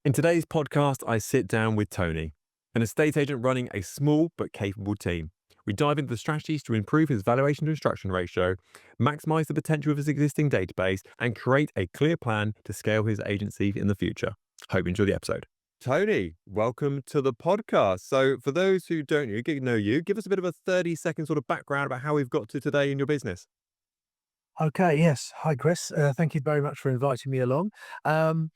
In today's podcast, I sit down with Tony, an estate agent running a small but capable team. We dive into the strategies to improve his valuation to instruction ratio, maximize the potential of his existing database, and create a clear plan to scale his agency in the future. Hope you enjoy the episode. Tony, welcome to the podcast. So, for those who don't get to know you, give us a bit of a 30-second sort of background about how we've got to today in your business. Okay, yes. Hi, Chris. Thank you very much for inviting me along. I've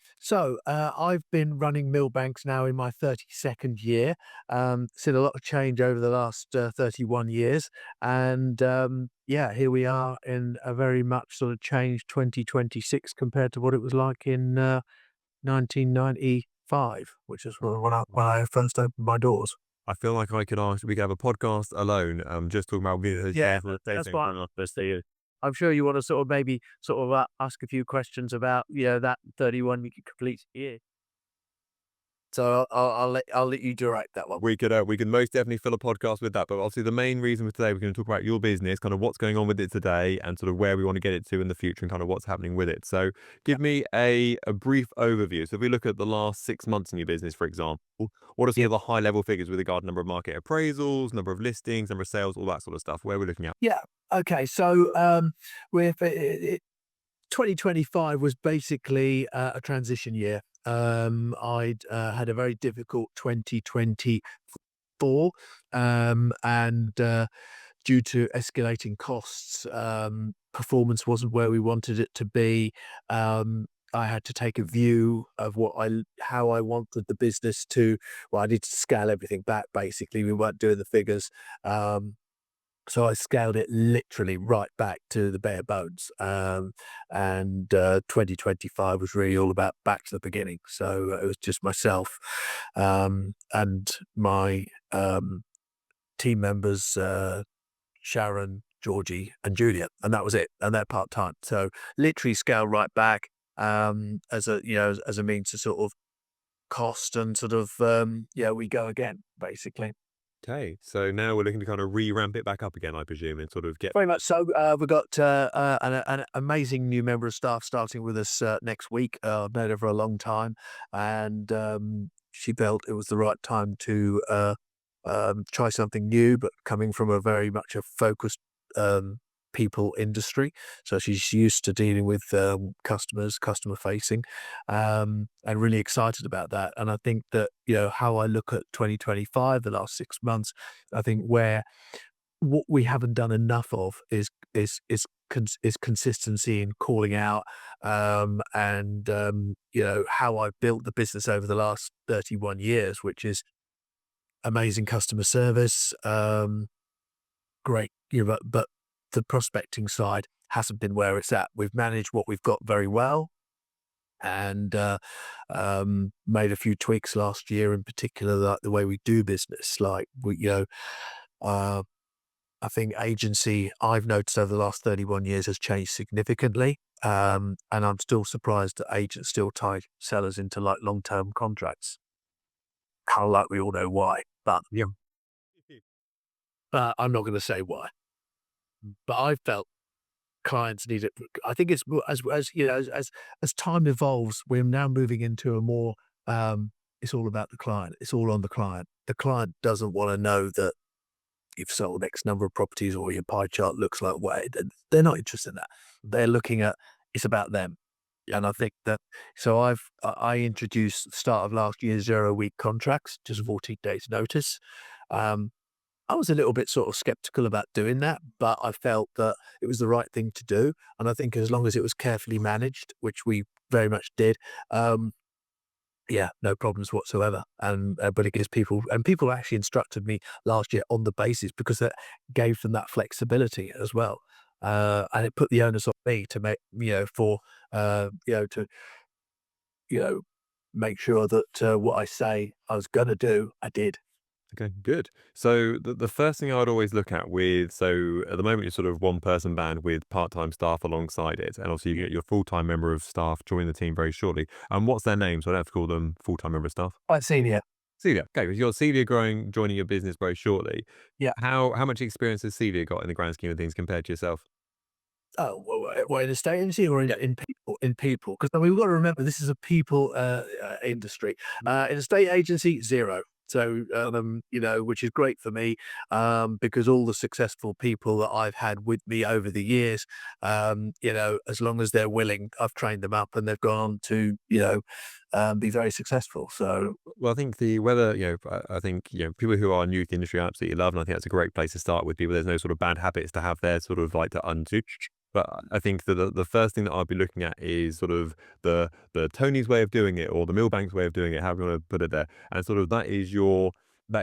been running Millbanks now in my 32nd year. Seen a lot of change over the last 31 years. And here we are in a very much sort of changed 2026 compared to what it was like in 1995, which is when I first opened my doors. I feel like we could have a podcast alone, just talking about Yeah, that's why I'm not supposed to. I'm sure you want to sort of maybe sort of ask a few questions about that 31 complete year. So I'll let you direct that one. We could most definitely fill a podcast with that. But obviously, the main reason for today, we're going to talk about your business, kind of what's going on with it today, and sort of where we want to get it to in the future, and kind of what's happening with it. So, Yeah. give me a brief overview. So, if we look at the last 6 months in your business, for example, what are some Yeah. of the high level figures with regard to number of market appraisals, number of listings, number of sales, all that sort of stuff? Where we're looking at? Yeah. Okay. With 2025 was basically a transition year. I'd had a very difficult 2024, and due to escalating costs, performance wasn't where we wanted it to be. Um, I had to take a view of how I wanted the business to. Well, I needed to scale everything back. Basically, we weren't doing the figures. So I scaled it literally right back to the bare bones. And 2025 was really all about back to the beginning. So it was just myself and my team members, Sharon, Georgie, and Julia, and that was it. And they're part time. So literally scaled right back as a means to sort of cost and sort of we go again basically. Okay, so now we're looking to kind of re-ramp it back up again, I presume, and sort of get. Very much so. We've got an amazing new member of staff starting with us next week. I've known her for a long time, and she felt it was the right time to try something new, but coming from a very much a focused people industry. So she's used to dealing with customers, customer facing, and really excited about that. And I think that, how I look at 2025, the last 6 months, I think where what we haven't done enough of is consistency in calling out, how I've built the business over the last 31 years, which is amazing customer service, great, but the prospecting side hasn't been where it's at. We've managed what we've got very well, and made a few tweaks last year, in particular, like the way we do business. Like uh, I think agency I've noticed over the last 31 years has changed significantly. And I'm still surprised that agents still tie sellers into like long-term contracts. Kind of like we all know why, but Yeah. I'm not going to say why. But I felt clients need it. I think it's as time evolves, we're now moving into a more. It's all about the client. It's all on the client. The client doesn't want to know that you've sold X number of properties or your pie chart looks like what. They're not interested in that. They're looking at it's about them. And I think that I introduced at the start of last year 0 week contracts, just 14 days notice. Um, I was a little bit sort of skeptical about doing that, but I felt that it was the right thing to do. And I think as long as it was carefully managed, which we very much did, yeah, no problems whatsoever. But it gives people actually instructed me last year on the basis because that gave them that flexibility as well. And it put the onus on me to make, to, you know, make sure that what I say I was going to do, I did. Okay, good. So the first thing I would always look at so at the moment you're sort of one person band with part-time staff alongside it, and also you get your full-time member of staff join the team very shortly. And what's their name? So I don't have to call them full-time member of staff. I've seen it. Celia. Okay, you've got Celia joining your business very shortly. Yeah. How much experience has Celia got in the grand scheme of things compared to yourself? Oh, what, in a estate agency or in people? In people, because I mean, we've got to remember this is a people industry. In a estate agency, zero. So, which is great for me, because all the successful people that I've had with me over the years, as long as they're willing, I've trained them up and they've gone on to, be very successful. So, Well, I think the whether, I think, people who are new to the industry I absolutely love, and I think that's a great place to start with people. There's no sort of bad habits to have there, sort of like to undo. But I think that the first thing that I'll be looking at is sort of the Tony's way of doing it or the Millbank's way of doing it, however you want to put it there. And sort of that is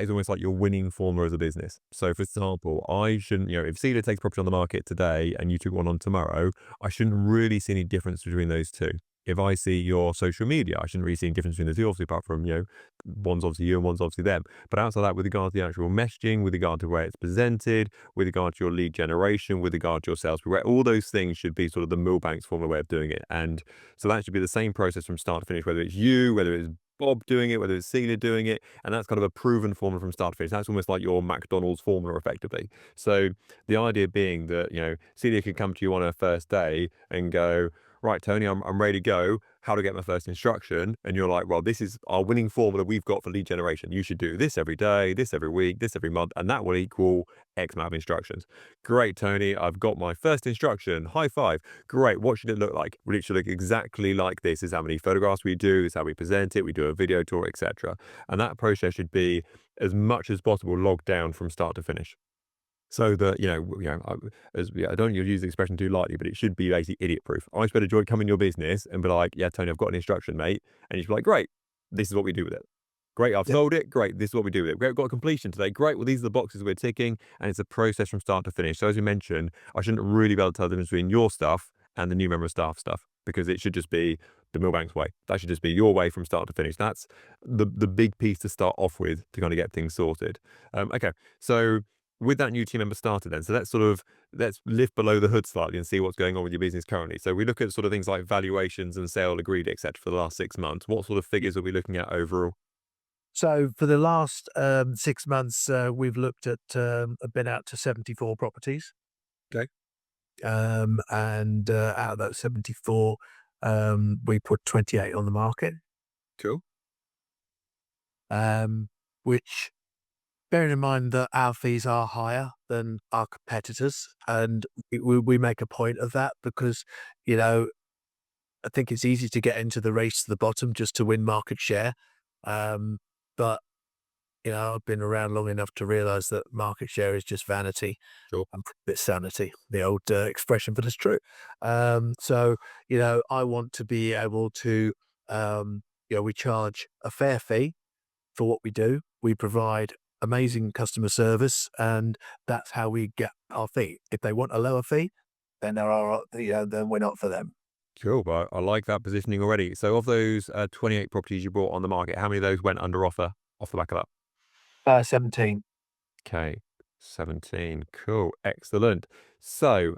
almost like your winning formula as a business. So for example, I shouldn't, if Cedar takes property on the market today and you took one on tomorrow, I shouldn't really see any difference between those two. If I see your social media, I shouldn't really see any difference between the two, obviously, apart from, one's obviously you and one's obviously them. But outside that, with regard to the actual messaging, with regard to where it's presented, with regard to your lead generation, with regard to your sales, all those things should be sort of the Millbank's formula way of doing it. And so that should be the same process from start to finish, whether it's you, whether it's Bob doing it, whether it's Celia doing it, and that's kind of a proven formula from start to finish. That's almost like your McDonald's formula, effectively. So the idea being that, Celia can come to you on her first day and go, right, Tony, I'm ready to go. How to get my first instruction? And you're like, well, this is our winning formula we've got for lead generation. You should do this every day, this every week, this every month, and that will equal X amount of instructions. Great, Tony, I've got my first instruction. High five. Great. What should it look like? Well, it should look exactly like this. This is how many photographs we do, this is how we present it, we do a video tour, etc. And that process should be as much as possible logged down from start to finish. So that, I don't use the expression too lightly, but it should be basically idiot proof. I expect a joy to come in your business and be like, yeah, Tony, I've got an instruction, mate. And you should be like, great, this is what we do with it. Great, I've yeah, sold it. Great, this is what we do with it. Great, we've got a completion today. Great, well, these are the boxes we're ticking, and it's a process from start to finish. So as you mentioned, I shouldn't really be able to tell the difference between your stuff and the new member of staff stuff because it should just be the Millbank's way. That should just be your way from start to finish. That's the big piece to start off with to kind of get things sorted. Okay, so with that new team member started then, so let's lift below the hood slightly and see what's going on with your business currently. So we look at sort of things like valuations and sale agreed, etc. for the last 6 months. What sort of figures are we looking at overall? so for the last 6 months, we've looked at, been out to 74 properties. Okay, And out of those 74, we put 28 on the market, cool. which, bearing in mind that our fees are higher than our competitors, and we make a point of that because, you know, I think it's easy to get into the race to the bottom just to win market share. But, I've been around long enough to realize that market share is just vanity Sure. and bit sanity, the old expression, but it's true. So, I want to be able to, we charge a fair fee for what we do. We provide amazing customer service, and that's how we get our fee. If they want a lower fee, then then we're not for them. Cool. Well, I like that positioning already. So of those 28 properties you brought on the market, how many of those went under offer off the back of that? 17. Okay, 17. Cool. Excellent. So,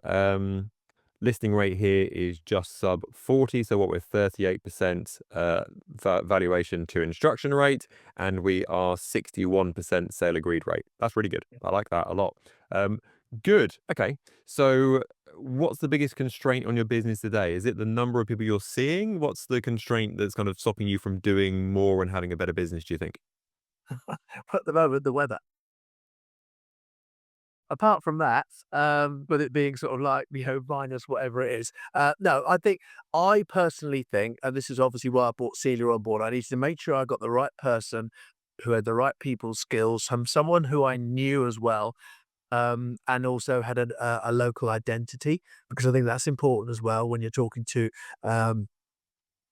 listing rate here is just sub 40. So what we're 38% valuation to instruction rate, and we are 61% sale agreed rate. That's really good. I like that a lot. Um, good. Okay. So what's the biggest constraint on your business today? Is it the number of people you're seeing? What's the constraint that's kind of stopping you from doing more and having a better business, do you think? At the moment, the weather. Apart from that, with it being sort of like, minus whatever it is. No, I personally think, and this is obviously why I brought Celia on board, I needed to make sure I got the right person who had the right people skills, someone who I knew as well, and also had a local identity, because I think that's important as well when you're talking to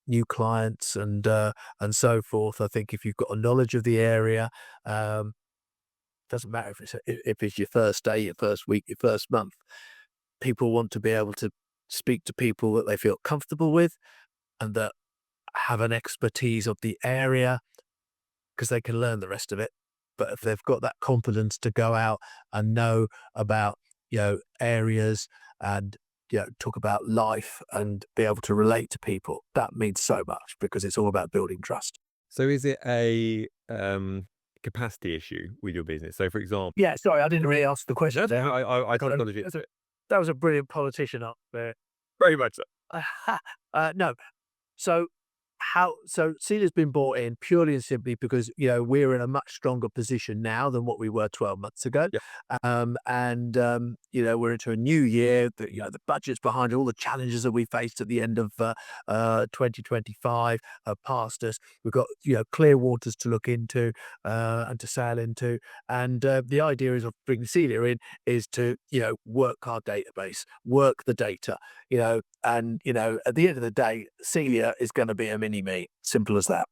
new clients and so forth. I think if you've got a knowledge of the area, um, doesn't matter if it's your first day, your first week, your first month. People want to be able to speak to people that they feel comfortable with and that have an expertise of the area because they can learn the rest of it. But if they've got that confidence to go out and know about, areas and, talk about life and be able to relate to people, that means so much because it's all about building trust. So is it a capacity issue with your business? So for example, Yeah, sorry, I didn't really ask the question no, there. I Got totally it. got you. that was a brilliant politician up there. Very much so. No. So Celia's been bought in purely and simply because, we're in a much stronger position now than what we were 12 months ago. Yeah. We're into a new year. The budget's behind it. All the challenges that we faced at the end of 2025 are past us. We've got, clear waters to look into and to sail into. And the idea is of bringing Celia in is to, work our database, work the data, at the end of the day, Celia is going to be a mini me. Simple as that.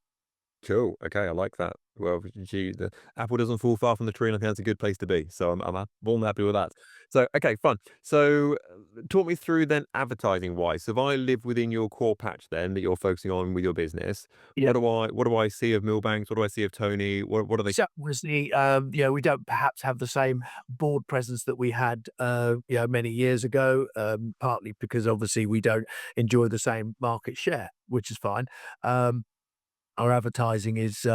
Cool. Okay, I like that. Well, the apple doesn't fall far from the tree, and I think that's a good place to be. So I'm more than happy with that. So okay, fun. So talk me through then advertising wise. So if I live within your core patch then that you're focusing on with your business, Yeah. what do I see of Millbanks? What do I see of Tony? What are they? So obviously, we don't perhaps have the same board presence that we had, many years ago. Partly because obviously we don't enjoy the same market share, which is fine. Um, Our advertising is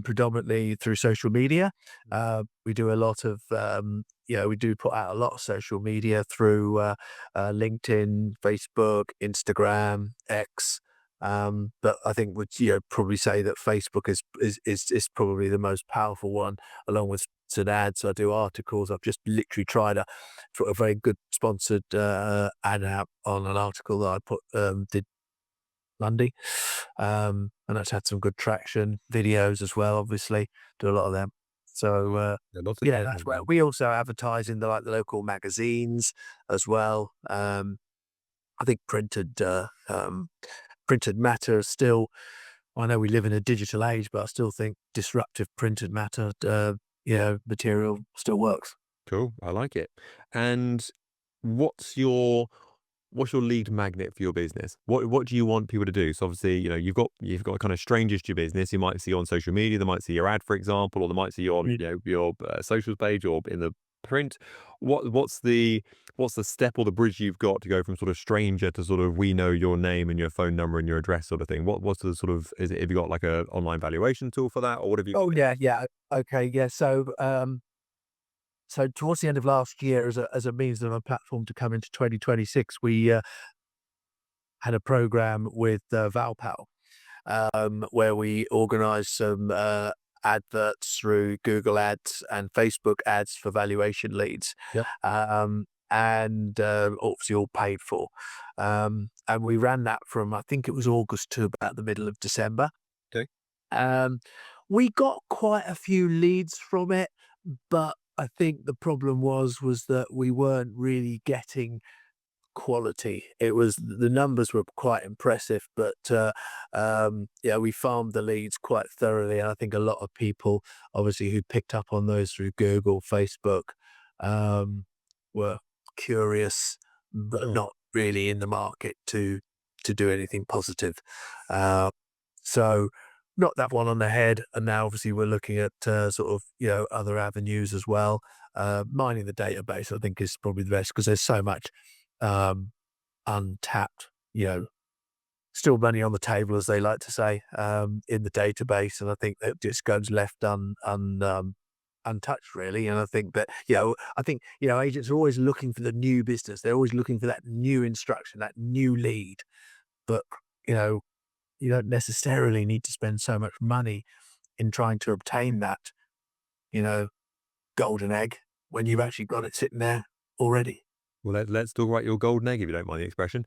predominantly through social media. We do a lot of, we do put out a lot of social media through LinkedIn, Facebook, Instagram, X. But I think would probably say that Facebook is probably the most powerful one, along with sponsored ads. I do articles. I've just literally tried a very good sponsored ad out on an article that I did Monday. And that's had some good traction. Videos as well, obviously, do a lot of them. So, Yeah, lots of yeah, that's content where then. we also advertise in the local magazines as well. I think printed matter is still, I know we live in a digital age, but I still think disruptive printed matter, material still works. Cool. I like it. And what's your what's your lead magnet for your business? What do you want people to do? So obviously, you've got kind of strangers to your business. You might see on social media, they might see your ad, for example, or they might see you on Mm. your socials page or in the print. What's the step or the bridge you've got to go from sort of stranger to sort of we know your name and your phone number and your address sort of thing? What's the sort of is it have you got like a online valuation tool for that or what have you? Oh yeah, yeah. Okay, yeah. So towards the end of last year, as a means of a platform to come into 2026, we had a program with Valpal, where we organised some adverts through Google Ads and Facebook ads for valuation leads, Yep. and obviously all paid for. And we ran that from I think it was August to about the middle of December. Okay. Um, we got quite a few leads from it, but I think the problem was that we weren't really getting quality. It was the numbers were quite impressive, but yeah, we farmed the leads quite thoroughly, and I think a lot of people, obviously, who picked up on those through Google, Facebook, um, were curious, but Oh, not really in the market to do anything positive. Uh, so knocked that one on the head, and now obviously we're looking at sort of other avenues as well. Mining the database, I think, is probably the best because there's so much um, untapped, still money on the table, as they like to say, in the database, and I think that just goes left untouched, really. And I think that agents are always looking for the new business. They're always looking for that new instruction, that new lead, but you know you don't necessarily need to spend so much money in trying to obtain that, you know, golden egg when you've actually got it sitting there already. well, let's talk about your golden egg, if you don't mind the expression.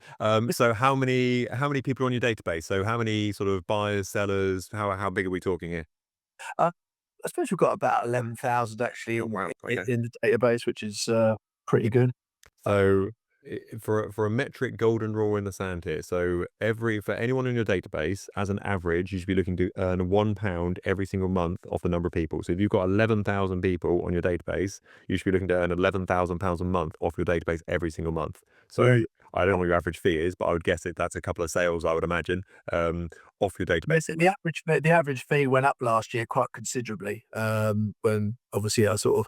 So how many people are on your database? So how many sort of buyers, sellers? How big are we talking here? Uh, I suppose we've got about 11,000 actually Oh wow. Okay. in the database, which is pretty good. So for a metric golden rule in the sand here. So for anyone in your database, as an average, you should be looking to earn £1 every single month off the number of people. So if you've got 11,000 people on your database, you should be looking to earn £11,000 a month off your database every single month. So Right. I don't know what your average fee is, but I would guess that's a couple of sales, I would imagine, off your database. Basically, the average fee went up last year quite considerably, when obviously I sort of,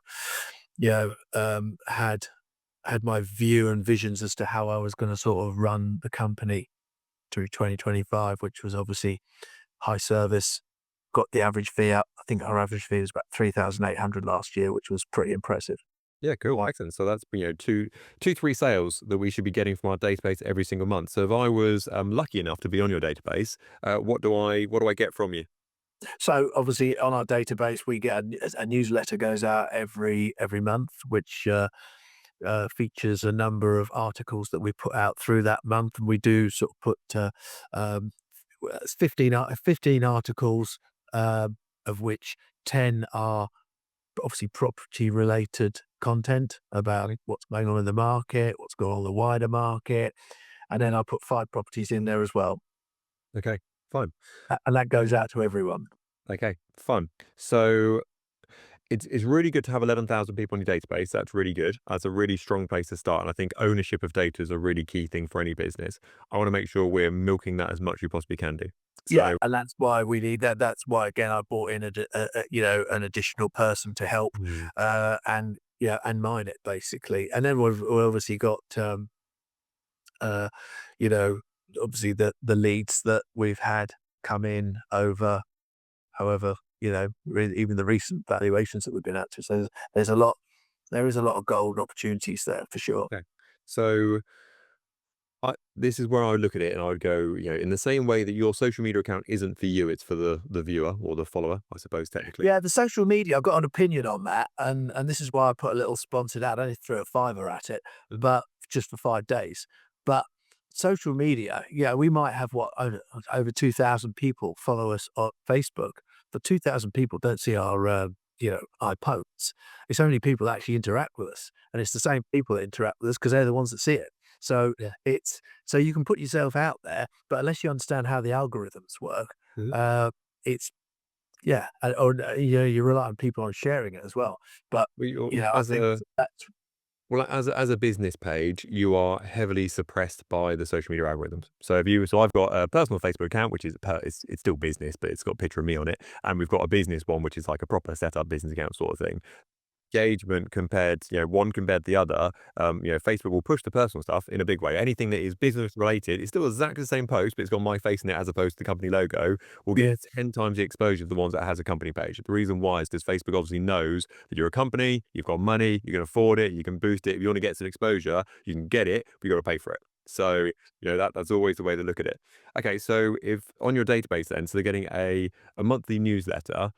had my view and visions as to how I was going to sort of run the company through 2025, which was obviously high service. Got the average fee up. I think our average fee was about 3,800 last year, which was pretty impressive. Yeah, cool, excellent. So that's, two, 3 sales that we should be getting from our database every single month. So if I was, lucky enough to be on your database, what do I get from you? So obviously on our database, we get a newsletter goes out every month, which features a number of articles that we put out through that month, and we do sort of put um, 15 articles, of which 10 are obviously property related content about what's going on in the market, what's going on in the wider market, and then I put 5 properties in there as well, Okay, fine. and that goes out to everyone. Okay, fun. So it's really good to have 11,000 people on your database. That's really good. That's a really strong place to start. And I think ownership of data is a really key thing for any business. I want to make sure we're milking that as much as we possibly can do. Yeah, So, and that's why we need that. That's why again I brought in an additional person to help, mm, and yeah, and mine it basically. And then we've obviously got uh, you know, obviously the leads that we've had come in over however, even the recent valuations that we've been at to. So there's a lot there is a lot of gold opportunities there for sure. okay. So this is where I would look at it and I would go, in the same way that your social media account isn't for you, it's for the viewer or the follower, I suppose, technically. Yeah, the social media, I've got an opinion on that, and this is why I put a little sponsored ad. I only threw a fiver at it, but just for 5 days. But social media, yeah, we might have what over 2,000 people follow us on Facebook, but 2,000 people don't see our posts. It's only people that actually interact with us, and it's the same people that interact with us because they're the ones that see it. So Yeah. so you can put yourself out there, but unless you understand how the algorithms work, Mhm. it's yeah, you rely on people on sharing it as well, but, Well, I think that's as a business page, you are heavily suppressed by the social media algorithms. So I've got a personal Facebook account, which is it's still business, but it's got a picture of me on it, and we've got a business one, which is like a proper setup business account sort of thing. Engagement compared, one compared to the other, Facebook will push the personal stuff in a big way. Anything that is business related, it's still exactly the same post, but it's got my face in it as opposed to the company logo, will get yeah, 10 times the exposure of the ones that has a company page. The reason why is because Facebook obviously knows that you're a company, you've got money, you can afford it, you can boost it. If you want to get some exposure, you can get it, but you got to pay for it. So, that's always the way to look at it. Okay, so if on your database then, so they're getting a monthly newsletter,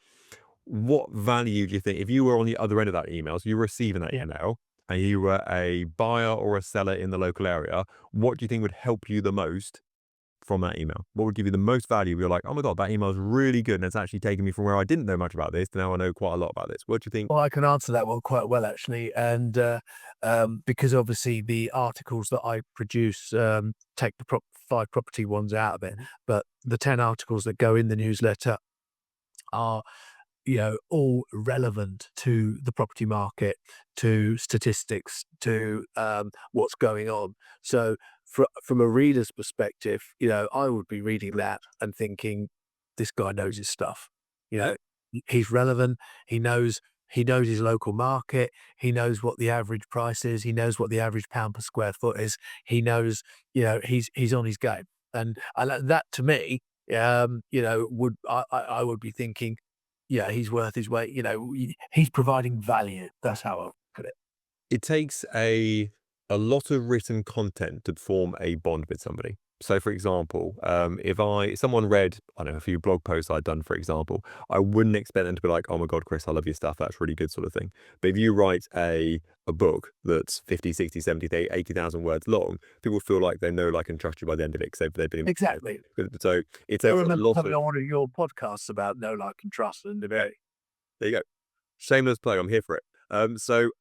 what value do you think if you were on the other end of that email, so you're receiving that yeah. email and you were a buyer or a seller in the local area, what do you think would help you the most from that email? What would give you the most value? You're like, oh my God, that email is really good. And it's actually taken me from where I didn't know much about this to now I know quite a lot about this. What do you think? Well, I can answer that one quite well actually, and, because obviously the articles that I produce, take the 5 property ones out of it, Mhm. but the 10 articles that go in the newsletter are all relevant to the property market, to statistics, to what's going on. So, from a reader's perspective, I would be reading that and thinking, this guy knows his stuff. You Yeah. know, he's relevant. He knows. He knows his local market. He knows what the average price is. He knows what the average pound per square foot is. He knows, he's on his game, and that to me, would I would be thinking yeah, he's worth his weight, he's providing value. That's how I put it. It takes a lot of written content to form a bond with somebody. So, for example, if someone read, I don't know, a few blog posts I'd done, for example, I wouldn't expect them to be like, "Oh my God, Chris, I love your stuff. That's really good," sort of thing. But if you write a book that's 50, 60, 70, 80,000 words long, people feel like they know, like, and trust you by the end of it because they've been. Exactly. So it I takes a remember lot coming of. on one of your podcasts about no like and trust and debate. There you go. Shameless plug. I'm here for it. So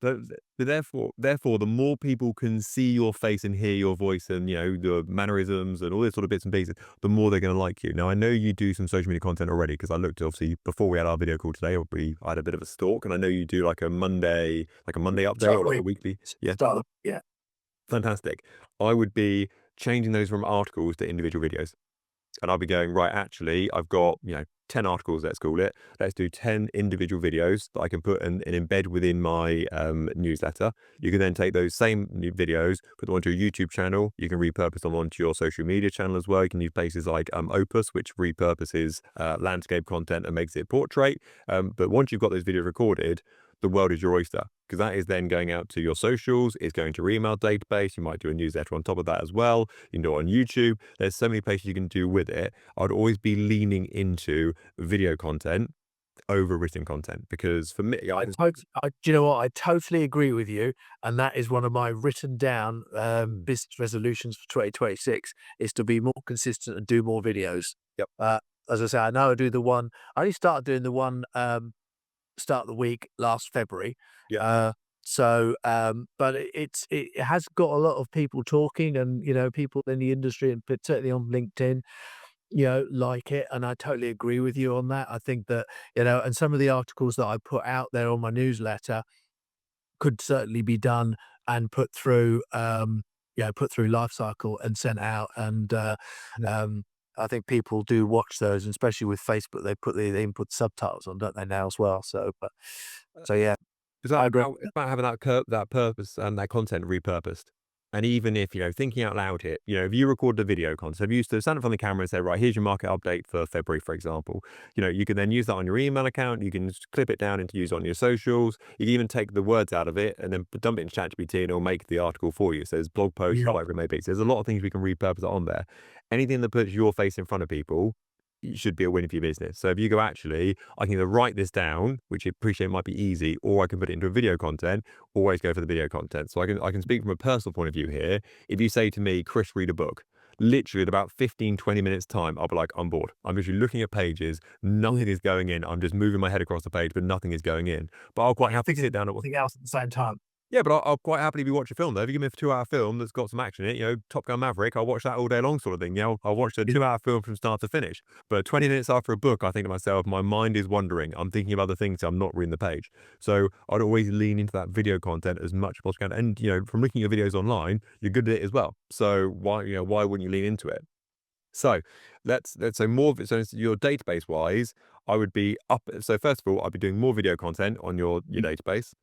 therefore, the more people can see your face and hear your voice and, the mannerisms and all this sort of bits and pieces, the more they're gonna like you. Now, I know you do some social media content already because I looked obviously before we had our video call today, I had a bit of a stalk, and I know you do like a Monday update or like a Totally. weekly. Yeah, Start yeah. fantastic. I would be changing those from articles to individual videos. And I'll be going, right, actually, I've got, 10 articles, let's call it. Let's do 10 individual videos that I can put and embed within my newsletter. You can then take those same new videos, put them onto your YouTube channel. You can repurpose them onto your social media channel as well. You can use places like Opus, which repurposes landscape content and makes it portrait. But once you've got those videos recorded, the world is your oyster because that is then going out to your socials. It's going to your email database. You might do a newsletter on top of that as well. You can do it on YouTube. There's so many places you can do with it. I'd always be leaning into video content over written content because for me, I Do you know what? I totally agree with you, and that is one of my written down, Mm. business resolutions for 2026 is to be more consistent and do more videos. Yep. Uh, as I say, I only started doing the one, start of the week last February. Yeah. But it has got a lot of people talking and, people in the industry and particularly on LinkedIn, like it. And I totally agree with you on that. I think that, and some of the articles that I put out there on my newsletter could certainly be done and put through life cycle and sent out. And, I think people do watch those, and especially with Facebook, they input subtitles on, don't they now as well? So yeah, It's I like agree. it's about having that purpose and that content repurposed. And even if, thinking out loud here, if you record the video content, so if you used to stand in front of the camera and say, right, here's your market update for February, for example, you can then use that on your email account. You can just clip it down and use it on your socials. You can even take the words out of it and then dump it in ChatGPT and it'll make the article for you. So there's blog posts, Yeah. whatever it may be. So there's a lot of things we can repurpose it on there. Anything that puts your face in front of people it should be a win for your business. So if you go, actually, I can either write this down, which I appreciate might be easy, or I can put it into a video content, always go for the video content. So I can speak from a personal point of view here. If you say to me, Chris, read a book, literally in about 15, 20 minutes time, I'll be like, I'm bored. I'm literally looking at pages, nothing is going in. I'm just moving my head across the page, but nothing is going in. But I'll quite happily sit down at Something else at the same time. yeah, but I'll quite happily be watch a film though. If you give me a 2-hour film that's got some action in it, Top Gun Maverick, I'll watch that all day long sort of thing. I'll watch a Yeah. 2-hour film from start to finish. But 20 minutes after a book, I think to myself, my mind is wandering. I'm thinking of other things. I'm not reading the page. So I'd always lean into that video content as much as possible. And, from looking at your videos online, you're good at it as well. So why wouldn't you lean into it? So let's say more of it. So your database wise, I would be up. So first of all, I'd be doing more video content on your database.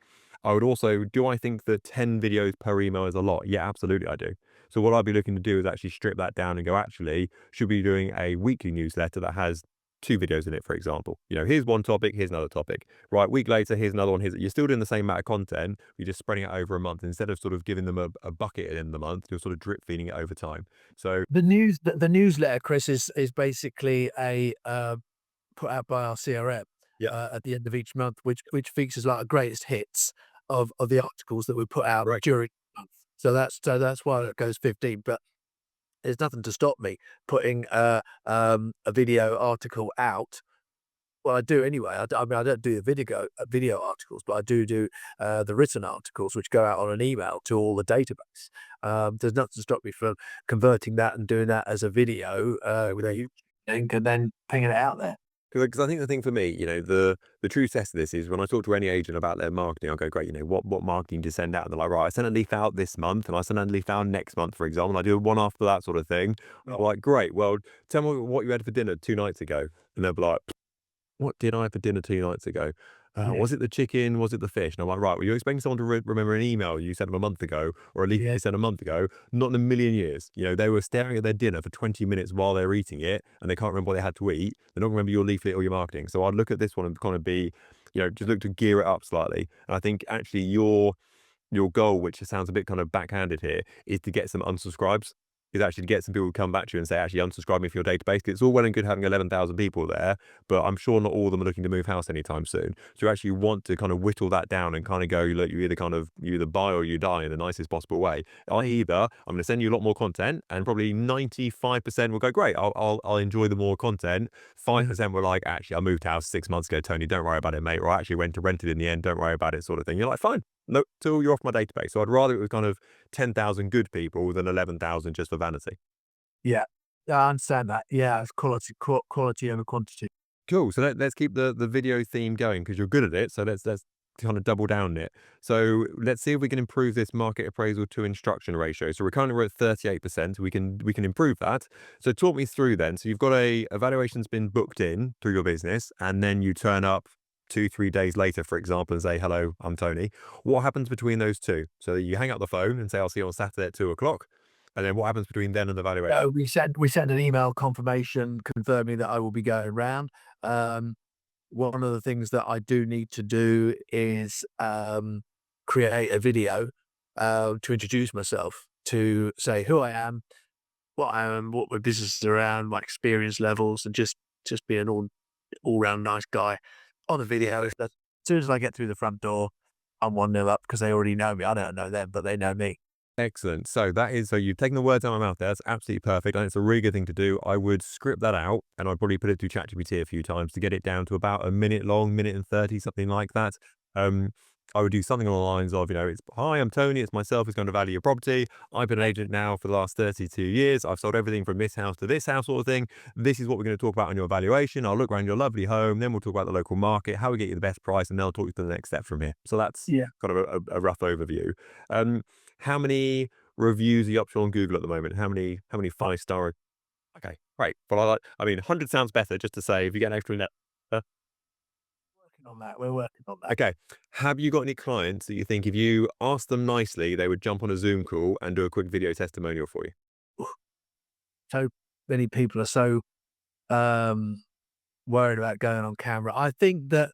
I would also, do I think that 10 videos per email is a lot? Yeah, absolutely I do. So what I'd be looking to do is actually strip that down and go, actually, should we be doing a weekly newsletter that has 2 videos in it, for example? Here's one topic, here's another topic. Right, week later, here's another one. You're still doing the same amount of content, you're just spreading it over a month. Instead of sort of giving them a bucket at the end of the month, you're sort of drip feeding it over time. So The newsletter, Chris, is basically put out by our CRM, yeah, at the end of each month, which features like the greatest hits of the articles that we put out right. during the month. So that's why it goes 15, but there's nothing to stop me putting, a video article out. Well, I do anyway. I mean, I don't do the video articles, but I do, the written articles, which go out on an email to all the database. There's nothing to stop me from converting that and doing that as a video, with a YouTube link and then pinging it out there. Because I think the thing for me, the true test of this is when I talk to any agent about their marketing, I'll go, great, what marketing do you send out? And they're like, right, I sent a leaf out this month and I sent a leaf out next month, for example. And I do one after that sort of thing. I'm like, great, well, tell me what you had for dinner 2 nights ago. And they'll be like, what did I have for dinner 2 nights ago? Yeah. Was it the chicken? Was it the fish? And I'm like, right, well, you're expecting someone to remember an email you sent them a month ago or a leaf Yeah. you sent a month ago? Not in a million years. They were staring at their dinner for 20 minutes while they're eating it and they can't remember what they had to eat. They're not going to remember your leaflet or your marketing. So I'd look at this one and kind of be, just look to gear it up slightly. And I think actually your goal, which sounds a bit kind of backhanded here, is to get some unsubscribes. Is actually to get some people to come back to you and say, actually, unsubscribe me for your database. 'Cause it's all well and good having 11,000 people there, but I'm sure not all of them are looking to move house anytime soon. So you actually want to kind of whittle that down and kind of go, look, you either buy or you die in the nicest possible way. I'm going to send you a lot more content, and probably 95% will go, great. I'll enjoy the more content. 5% were like, actually, I moved house 6 months ago, Tony. Don't worry about it, mate. Or I actually went to rent it in the end. Don't worry about it, sort of thing. You're like, fine. No, till you're off my database. So I'd rather it was kind of 10,000 good people than 11,000 just for vanity. Yeah. Yeah, I understand that. Yeah, it's quality over quantity. Cool. So let's keep the video theme going because you're good at it. So let's kind of double down on it. So let's see if we can improve this market appraisal to instruction ratio. So we're currently at 38%. We can improve that. So talk me through then. So you've got a evaluation's been booked in through your business, and then you turn up 2, 3 days later, for example, and say, hello, I'm Tony. What happens between those two? So you hang up the phone and say, I'll see you on Saturday at 2 o'clock. And then what happens between then and the valuation? We sent an email confirmation confirming that I will be going round. Um, one of the things that I do need to do is create a video to introduce myself, to say who I am, what I am, what my business is around, my experience levels, and just be an all round nice guy on the video. If that, as soon as I get through the front door, I'm 1-0 up because they already know me. I don't know them, but they know me. Excellent. So you've taken the words out of my mouth there. That's absolutely perfect. And it's a really good thing to do. I would script that out and I'd probably put it through ChatGPT a few times to get it down to about a minute long, minute and 30, something like that. Um, I would do something along the lines of, it's, hi, I'm Tony. It's myself who's going to value your property. I've been an agent now for the last 32 years. I've sold everything from this house to this house sort of thing. This is what we're going to talk about on your valuation. I'll look around your lovely home. Then we'll talk about the local market, how we get you the best price, and then I'll talk you to the next step from here. So that's Yeah. kind of a rough overview. Um, how many reviews are you up to on Google at the moment? How many 5-star? Okay, great. Well, I mean, 100 sounds better just to say if you get an extra net. Working on that. We're working on that. Okay. Have you got any clients that you think if you asked them nicely, they would jump on a Zoom call and do a quick video testimonial for you? So many people are so um, worried about going on camera. I think the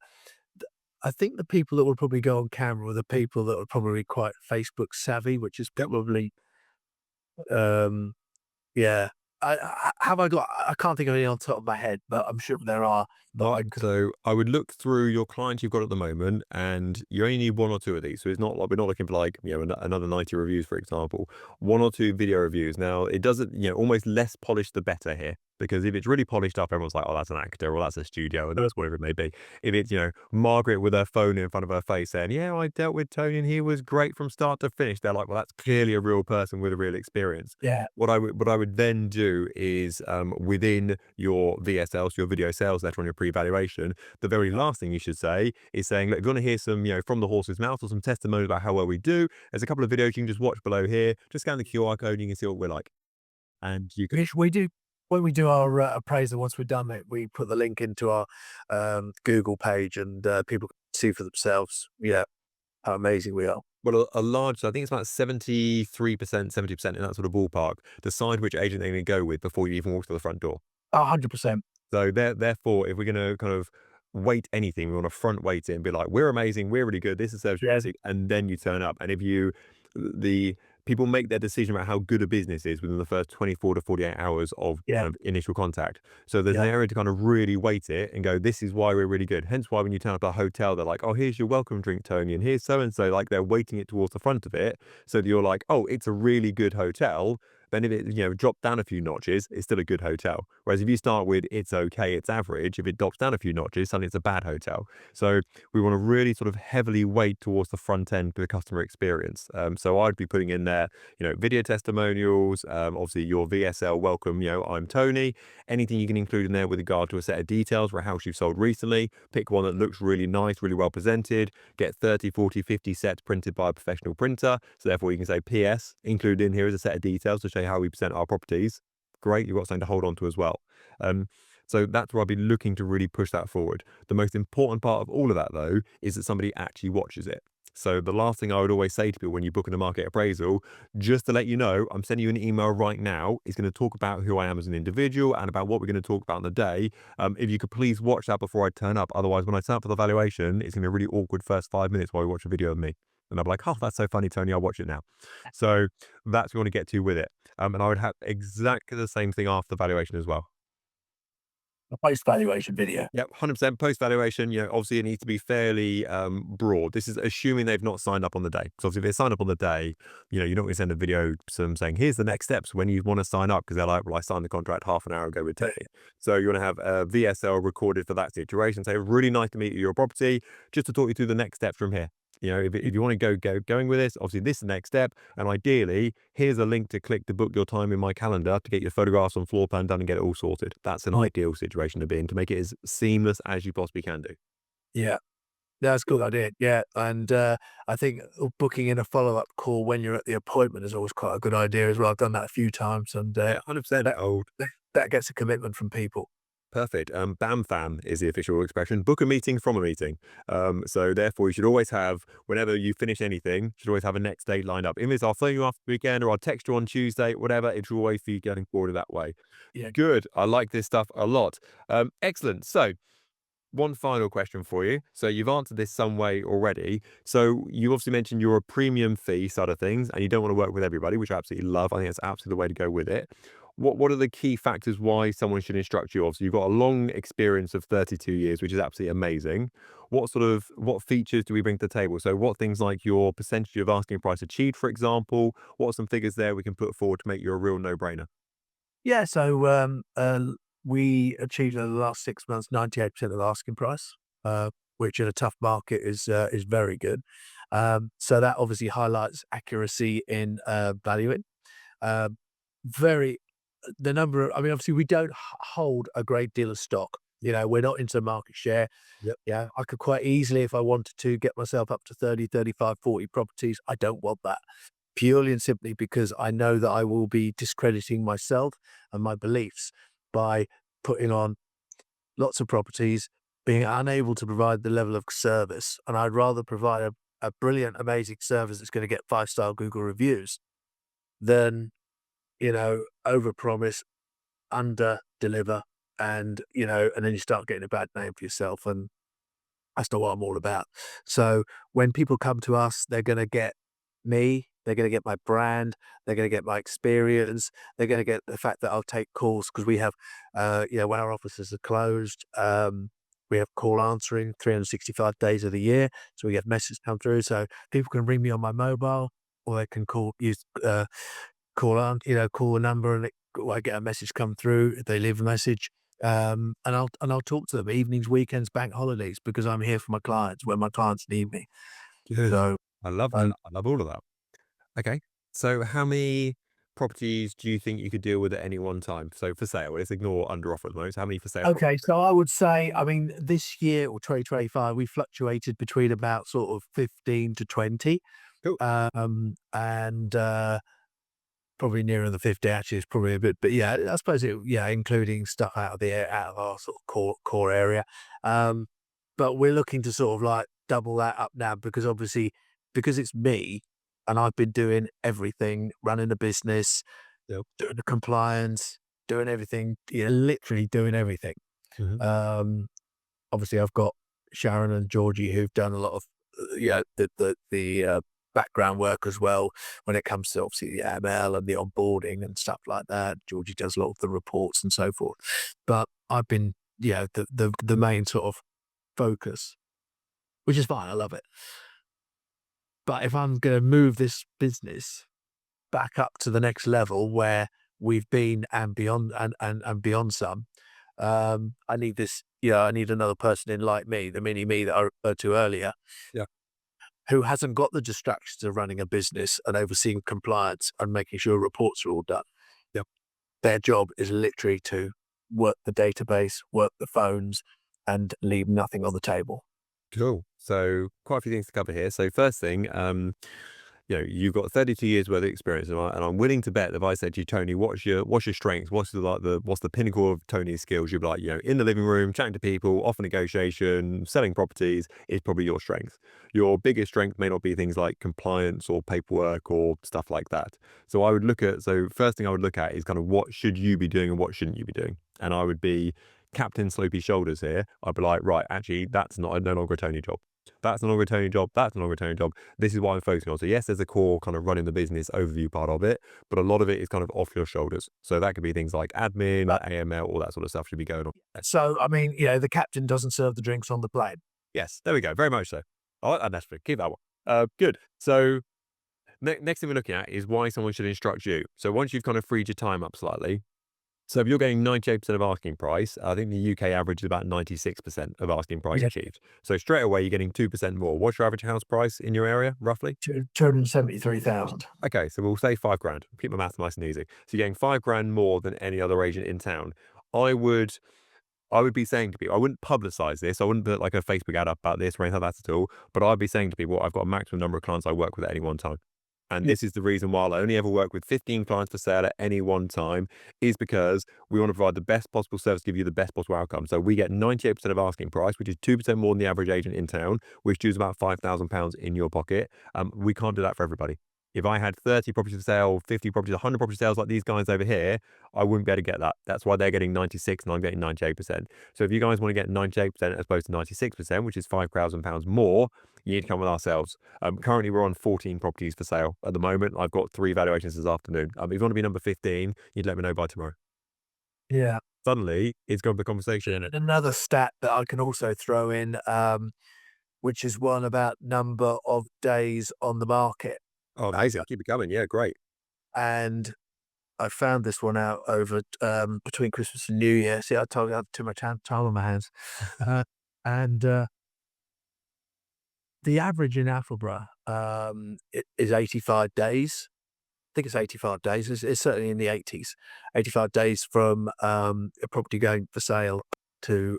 people that will probably go on camera are the people that are probably quite Facebook savvy, which is probably, um, yeah. I can't think of any on top of my head, but I'm sure there are. But I could, So I would look through your clients you've got at the moment, and you only need one or two of these. So it's not like we're not looking for like another 90 reviews, for example. One or two video reviews. Now it doesn't almost less polished the better here, because if it's really polished up, everyone's like, oh, that's an actor or that's a studio or that's whatever it may be. If it's Margaret with her phone in front of her face saying, yeah, I dealt with Tony and he was great from start to finish, they're like, well, that's clearly a real person with a real experience. yeah, What I would then do is within your VSL, so your video sales letter on your pre-valuation, the very last thing you should say is saying, look, if you want to hear some, from the horse's mouth or some testimonies about how well we do, there's a couple of videos you can just watch below here. Just scan the QR code and you can see what we're like. And you can we do when we do our appraisal. Once we've done it, we put the link into our Google page, and people can see for themselves. Yeah, how amazing we are. well, a large, I think it's about 73%, 70% in that sort of ballpark, decide which agent they're going to go with before you even walk to the front door. 100%. So therefore, if we're going to kind of weight anything, we want to front weight it and be like, we're amazing, we're really good, this is service, Yeah, and then you turn up. And if the people make their decision about how good a business is within the first 24 to 48 hours of yeah, kind of initial contact. So there's an yeah, area to kind of really weight it and go, this is why we're really good. Hence why when you turn up at a hotel, they're like, oh, here's your welcome drink, Tony, and here's so and so. Like they're weighting it towards the front of it so that you're like, oh, it's a really good hotel. Then if it, dropped down a few notches, it's still a good hotel. Whereas if you start with it's okay, it's average, if it drops down a few notches, suddenly it's a bad hotel. So we want to really sort of heavily weight towards the front end for the customer experience. So I'd be putting in there, video testimonials, obviously your VSL welcome, I'm Tony, anything you can include in there with regard to a set of details for a house you've sold recently. Pick one that looks really nice, really well presented, get 30, 40, 50 sets printed by a professional printer. So therefore you can say PS, included in here is a set of details to show how we present our properties. Great, you've got something to hold on to as well. Um, so that's where I'll be looking to really push that forward. The most important part of all of that, though, is that somebody actually watches it. So the last thing I would always say to people when you book in a market appraisal, just to let you know, I'm sending you an email right now. It's going to talk about who I am as an individual and about what we're going to talk about in the day. If you could please watch that before I turn up. Otherwise, when I turn up for the valuation, it's going to be a really awkward first 5 minutes while we watch a video of me. And I'll be like, oh, that's so funny, Tony. I'll watch it now. So that's what we want to get to with it. And I would have exactly the same thing after the valuation as well. a post valuation video. Yep, 100% post valuation. Obviously it needs to be fairly broad. This is assuming they've not signed up on the day. So obviously if they sign up on the day, you're not going to send a video to them saying, here's the next steps when you want to sign up, because they're like, well, I signed the contract half an hour ago with Tony. So you want to have a VSL recorded for that situation. Say, really nice to meet you at your property, just to talk you through the next steps from here. If you want to going with this, obviously this is the next step. And ideally, here's a link to click to book your time in my calendar to get your photographs on floor plan done and get it all sorted. That's an ideal situation to be in, to make it as seamless as you possibly can do. Yeah, that's a good idea. Yeah, and I think booking in a follow-up call when you're at the appointment is always quite a good idea as well. I've done that a few times, and Yeah, 100%. that that gets a commitment from people. Perfect. Bam fam is the official expression. Book a meeting from a meeting. So therefore, you should always have, whenever you finish anything, you should always have a next date lined up. If it's I'll phone you after the weekend or I'll text you on Tuesday, whatever, it should always be getting forward that way. Yeah. Good. I like this stuff a lot. Excellent. So One final question for you. So you've answered this some way already. So you obviously mentioned you're a premium fee side of things, and you don't want to work with everybody, which I absolutely love. I think that's absolutely the way to go with it. What are the key factors why someone should instruct you? Obviously, you've got a long experience of 32 years, which is absolutely amazing. What features do we bring to the table? So what things like your percentage of asking price achieved, for example? What are some figures there we can put forward to make you a real no-brainer? Yeah, so, we achieved in the last 6 months 98% of the asking price, which in a tough market is very good. So that obviously highlights accuracy in, valuing. Um, very the number of I mean, obviously, we don't h hold a great deal of stock. You know, we're not into market share. Yep. Yeah, I could quite easily, if I wanted to, get myself up to 30, 35, 40 properties. I don't want that. Purely and simply because I know that I will be discrediting myself and my beliefs by putting on lots of properties, being unable to provide the level of service. And I'd rather provide a brilliant, amazing service that's going to get 5-star Google reviews than, overpromise, under deliver, and, and then you start getting a bad name for yourself. And that's not what I'm all about. So when people come to us, they're gonna get me, they're gonna get my brand, they're gonna get my experience, they're gonna get the fact that I'll take calls because we have, when our offices are closed, we have call answering 365 days of the year. So we get messages come through. So people can ring me on my mobile or they can call a number and I get a message come through. They leave a message, and I'll talk to them evenings, weekends, bank holidays because I'm here for my clients when my clients need me. Good. So, I love that. um, I love all of that. Okay. So how many properties do you think you could deal with at any one time? So for sale, let's ignore under offer at the moment. So how many for sale okay, properties? so I would say, I mean, this year or 2025, we fluctuated between about sort of 15 to 20, Cool. and probably nearer the 50 actually is probably a bit, but yeah, I suppose including stuff out of our sort of core area. Um, but we're looking to sort of like double that up now because obviously because it's me and I've been doing everything, running a business, Yep. doing the compliance, doing everything, literally doing everything. Mhm. Um, Obviously, I've got Sharon and Georgie who've done a lot of, background work as well when it comes to obviously the ML and the onboarding and stuff like that. Georgie does a lot of the reports and so forth. But I've been, the main sort of focus, which is fine. I love it. But if I'm going to move this business back up to the next level where we've been and beyond and beyond some, I need I need another person in like me, the mini me that I referred to earlier, Yeah. who hasn't got the distractions of running a business and overseeing compliance and making sure reports are all done. Yep. Their job is literally to work the database, work the phones, and leave nothing on the table. Cool. So quite a few things to cover here. So first thing, you've got 32 years worth of experience, and I'm willing to bet that if I said to you, Tony, what's your strengths? What's the pinnacle of Tony's skills? You'd be like, in the living room, chatting to people, offer negotiation, selling properties is probably your strength. Your biggest strength may not be things like compliance or paperwork or stuff like that. So first thing I would look at is kind of what should you be doing and what shouldn't you be doing? And I would be Captain Sloopy Shoulders here. I'd be like, right, actually, that's not no longer a Tony job. That's no longer a Tony job. That's no longer a Tony job. This is what I'm focusing on. So yes, there's a core kind of running the business overview part of it, but a lot of it is kind of off your shoulders. So that could be things like admin, But AML, all that sort of stuff should be going on. so, I mean, the captain doesn't serve the drinks on the plane. Yes, there we go. Very much so. I like that Nestle. Keep that one. Good. So next thing we're looking at is why someone should instruct you. So once you've kind of freed your time up slightly, so if you're getting 98% of asking price, I think the UK average is about 96% of asking price Yeah, achieved. So straight away, you're getting 2% more. What's your average house price in your area, roughly? 273,000. Okay, so we'll say 5 grand. Keep my math nice and easy. So you're getting 5 grand more than any other agent in town. I would I would be saying to people, I wouldn't publicize this. I wouldn't put like a Facebook ad up about this or anything like that at all. But I'd be saying to people, I've got a maximum number of clients I work with at any one time. And Yeah. this is the reason why I only ever work with 15 clients for sale at any one time is because we want to provide the best possible service, give you the best possible outcome. So we get 98% of asking price, which is 2% more than the average agent in town, which is about £5,000 in your pocket. We can't do that for everybody. If I had 30 properties for sale, 50 properties, 100 property sales like these guys over here, I wouldn't be able to get that. That's why they're getting 96 and I'm getting 98%. So if you guys want to get 98% as opposed to 96%, which is £5,000 more, you need to come with ourselves. Currently, we're on 14 properties for sale at the moment. I've got 3 valuations this afternoon. If you want to be number 15, you'd let me know by tomorrow. Yeah. Suddenly, it's gone to the conversation, isn't it? Another stat that I can also throw in, which is one about number of days on the market. Oh, amazing. Keep it coming. Yeah, great. And I found this one out over, between Christmas and New Year. See, I told you I had too much time on my hands. And the average in Attleborough is 85 days. I think it's 85 days. It's certainly in the 80s. 85 days from a property going for sale to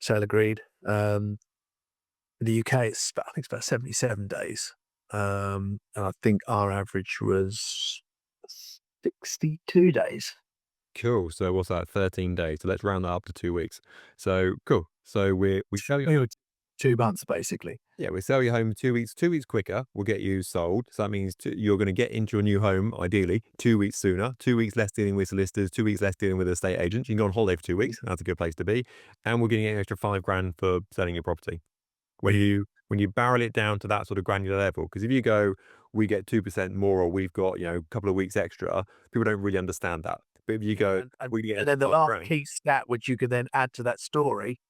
sale agreed. In the UK, I think it's about 77 days. And I think our average was 62 days. Cool. So what's that? 13 days. So let's round that up to 2 weeks. So cool. So we sell you. Anyway, 2 months, basically. Yeah, we sell your home 2 weeks. 2 weeks quicker. We'll get you sold. So that means you're going to get into your new home ideally 2 weeks sooner. 2 weeks less dealing with solicitors. 2 weeks less dealing with estate agents. You can go on holiday for 2 weeks. That's a good place to be. And we're getting an extra 5 grand for selling your property. When you barrel it down to that sort of granular level, because if you go, we get 2% more, or we've got a couple of weeks extra, people don't really understand that. But if you go, And, we get and then the 5 grand. last key stat, which you can then add to that story,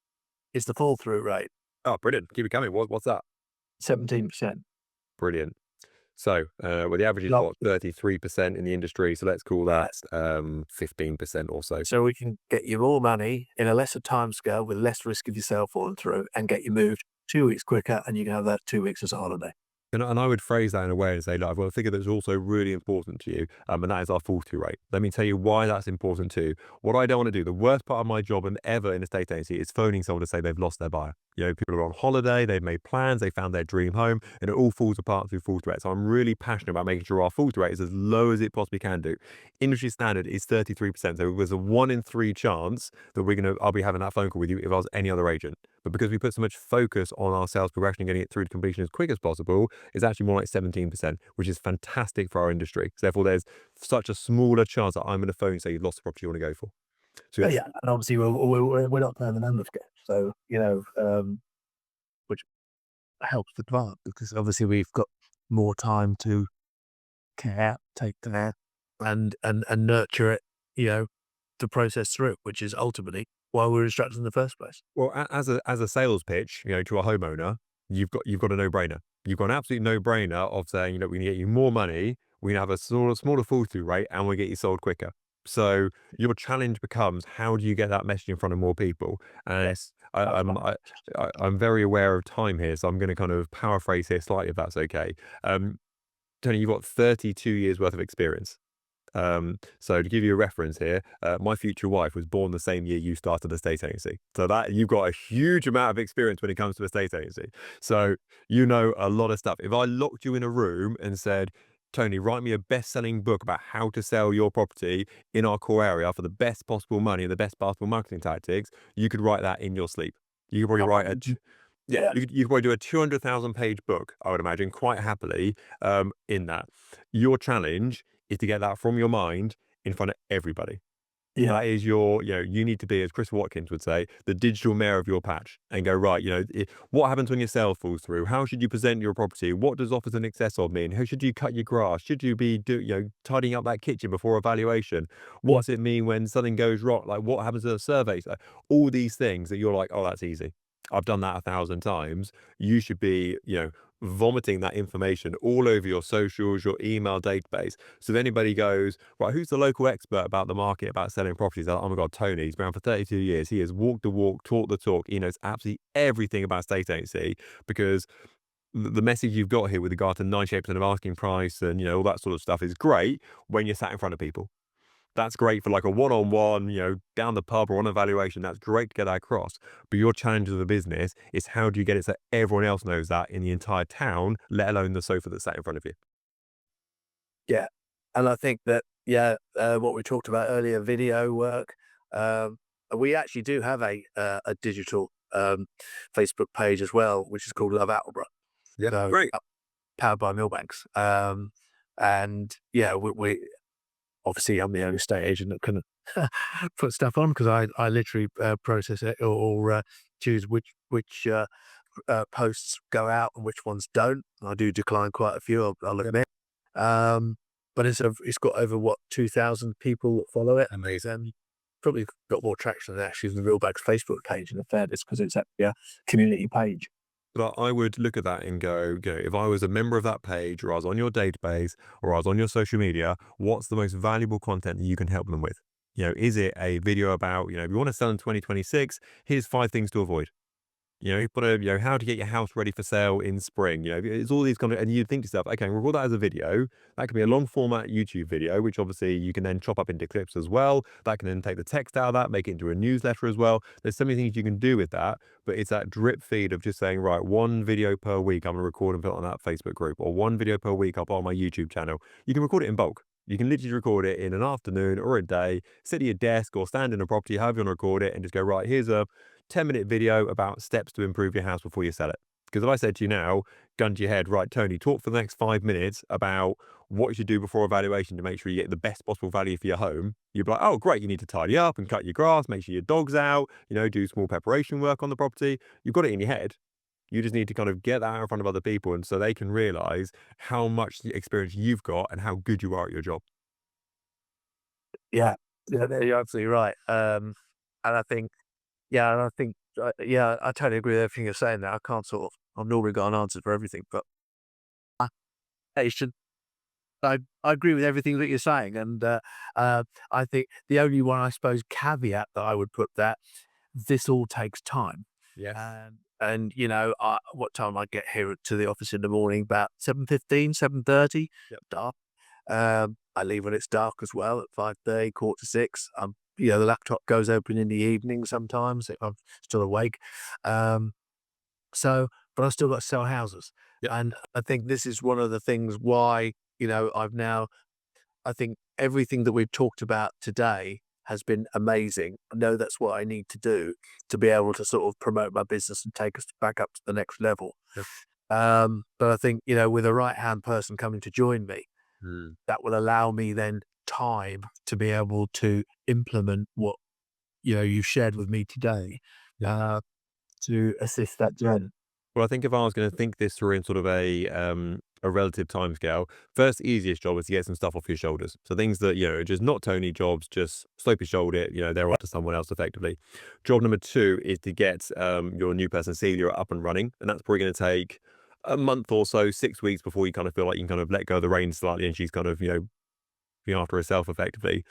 is the fall through rate, Oh, brilliant! Keep it coming. What's that? 17%. Brilliant. So, well, the average is Not what, 33% in the industry. So let's call that 15% or so. So we can get you more money in a lesser timescale with less risk of yourself falling through and get you moved 2 weeks quicker, and you can have that 2 weeks as a holiday. And I would phrase that in a way and say, look, I've got a figure that's also really important to you, and that is our fall through rate. Let me tell you why that's important too. What I don't want to do, the worst part of my job and ever in a estate agency is phoning someone to say they've lost their buyer. People are on holiday, they've made plans, they found their dream home, and it all falls apart through fall through rate. So I'm really passionate about making sure our fall through rate is as low as it possibly can do. Industry standard is 33%. So there's a 1 in 3 chance that I'll be having that phone call with you if I was any other agent. But because we put so much focus on our sales progression and getting it through to completion as quick as possible, it's actually more like 17%, which is fantastic for our industry. So therefore, there's such a smaller chance that I'm going to phone and say you've lost the property you want to go for. So Oh, yeah, and obviously we're not playing the numbers game, so, which helps the demand because obviously we've got more time to take care and nurture it, you know, to process through, which is ultimately why we're instructed in the first place. Well, as a sales pitch, to a homeowner, you've got a no-brainer. You've got an absolute no-brainer of saying, we can get you more money, we can have a smaller fall-through rate, and we'll get you sold quicker. So your challenge becomes, how do you get that message in front of more people? And Yes, I, that's I'm right. I'm very aware of time here, so I'm going to kind of paraphrase here slightly, if that's okay. Um, Tony, you've got 32 years worth of experience. So to give you a reference here, my future wife was born the same year you started a state agency. So that you've got a huge amount of experience when it comes to a state agency. So you know a lot of stuff. If I locked you in a room and said, Tony, write me a best-selling book about how to sell your property in our core area for the best possible money and the best possible marketing tactics, you could write that in your sleep. You could probably Oh, write yeah, yeah, you could probably do a 200,000 page book, I would imagine, quite happily, in that. Your challenge is to get that from your mind in front of everybody. yeah, That is you need to be, as Chris Watkins would say, the digital mayor of your patch and go, right, what happens when your sale falls through? How should you present your property? What does offers in excess of mean? How should you cut your grass? Should you be tidying up that kitchen before evaluation? yeah, What's it mean when something goes wrong? Like what happens to the surveys? Like, all these things that you're like, oh, that's easy. I've done that 1,000 times. You should be, vomiting that information all over your socials, your email database. So if anybody goes, right, who's the local expert about the market, about selling properties? Oh my God, Tony, he's been around for 32 years. He has walked the walk, talked the talk. He knows absolutely everything about estate agency because the message you've got here with regard to 98% of asking price and, all that sort of stuff is great when you're sat in front of people. That's great for like a one-on-one, down the pub or on evaluation. That's great to get that across. But your challenge as a business is how do you get it so everyone else knows that in the entire town, let alone the sofa that's sat in front of you? yeah. And I think that, what we talked about earlier, video work, um, we actually do have a digital Facebook page as well, which is called Love Attleborough. Yeah, So great. powered by Millbanks. And yeah, we obviously I'm the only estate agent that can put stuff on because I literally process it or choose which posts go out and which ones don't. I do decline quite a few, I'll admit. Um, but it's got over what 2,000 people that follow it, and probably got more traction than actually the Real Bags Facebook page in fairness because it's actually a community page. But I would look at that and go, if I was a member of that page, or I was on your database, or I was on your social media, what's the most valuable content that you can help them with? Is it a video about, if you want to sell in 2026, here's 5 things to avoid. You've got to, how to get your house ready for sale in spring. It's all these kind of, and you think to yourself, okay, record that as a video. That could be a long format YouTube video, which obviously you can then chop up into clips as well. That can then take the text out of that, make it into a newsletter as well. There's so many things you can do with that, but it's that drip feed of just saying, right, one video per week, I'm going to record and put on that Facebook group, or one video per week, I'll put on my YouTube channel. You can record it in bulk. You can literally record it in an afternoon or a day, sit at your desk or stand in a property, however you want to record it, and just go, right, here's a 10-minute video about steps to improve your house before you sell it. Because if I said to you now, gun to your head, right, Tony, talk for the next 5 minutes about what you should do before evaluation to make sure you get the best possible value for your home, you'd be like, oh, great, you need to tidy up and cut your grass, make sure your dog's out, do small preparation work on the property. You've got it in your head. You just need to kind of get that out in front of other people, and so they can realize how much experience you've got and how good you are at your job. Yeah, yeah, no, you're absolutely right. And I think, yeah, and I think, yeah, I totally agree with everything you're saying there. I can't sort of, I've normally got an answer for everything, but patient. I agree with everything that you're saying, and I think the only one, I suppose, caveat that I would put that this all takes time. Yes. And what time I get here to the office in the morning? About 7:15, 7:30. Yep. Dark. I leave when it's dark as well at 5:30, quarter to 6. The laptop goes open in the evening sometimes if I'm still awake. Um, but I still got to sell houses. Yep. And I think this is one of the things why, I think everything that we've talked about today has been amazing. I know that's what I need to do to be able to sort of promote my business and take us back up to the next level. Yep. But I think, with a right-hand person coming to join me, Mm. that will allow me then time to be able to implement what, you shared with me today, uh, to assist that journey. Well, I think if I was going to think this through in sort of a relative timescale, first easiest job is to get some stuff off your shoulders. So things that, are just not Tony jobs, just slope your shoulder it, they're onto someone else effectively. Job number 2 is to get your new person, Celia, up and running. And that's probably going to take a month or so, 6 weeks before you kind of feel like you can kind of let go of the reins slightly and she's kind of, looking after herself effectively.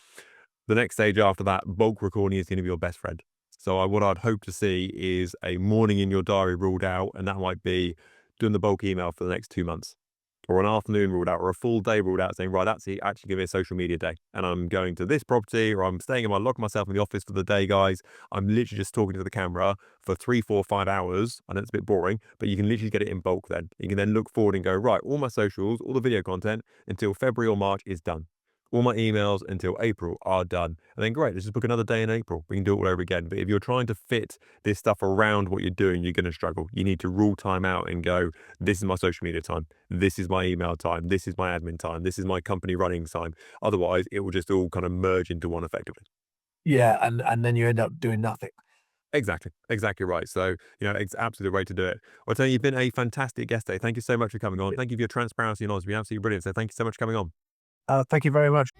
The next stage after that, bulk recording is going to be your best friend. So what I'd hope to see is a morning in your diary ruled out, and that might be doing the bulk email for the next 2 months, or an afternoon ruled out, or a full day ruled out, saying, right, that's it, actually give me a social media day. And I'm going to this property, or I'm staying in lock myself in the office for the day, guys. I'm literally just talking to the camera for 3, 4, 5 hours. I know it's a bit boring, but you can literally get it in bulk then. You can then look forward and go, right, all my socials, all the video content until February or March is done. All my emails until April are done. And then great, let's just book another day in April. We can do it all over again. But if you're trying to fit this stuff around what you're doing, you're going to struggle. You need to rule time out and go, this is my social media time. This is my email time. This is my admin time. This is my company running time. Otherwise, it will just all kind of merge into one effectively. Yeah, and then you end up doing nothing. Exactly. Exactly right. So, it's absolutely the way to do it. Well, Tony, you've been a fantastic guest today. Thank you so much for coming on. Thank you for your transparency and knowledge. You've been absolutely brilliant. So thank you so much for coming on. Thank you very much.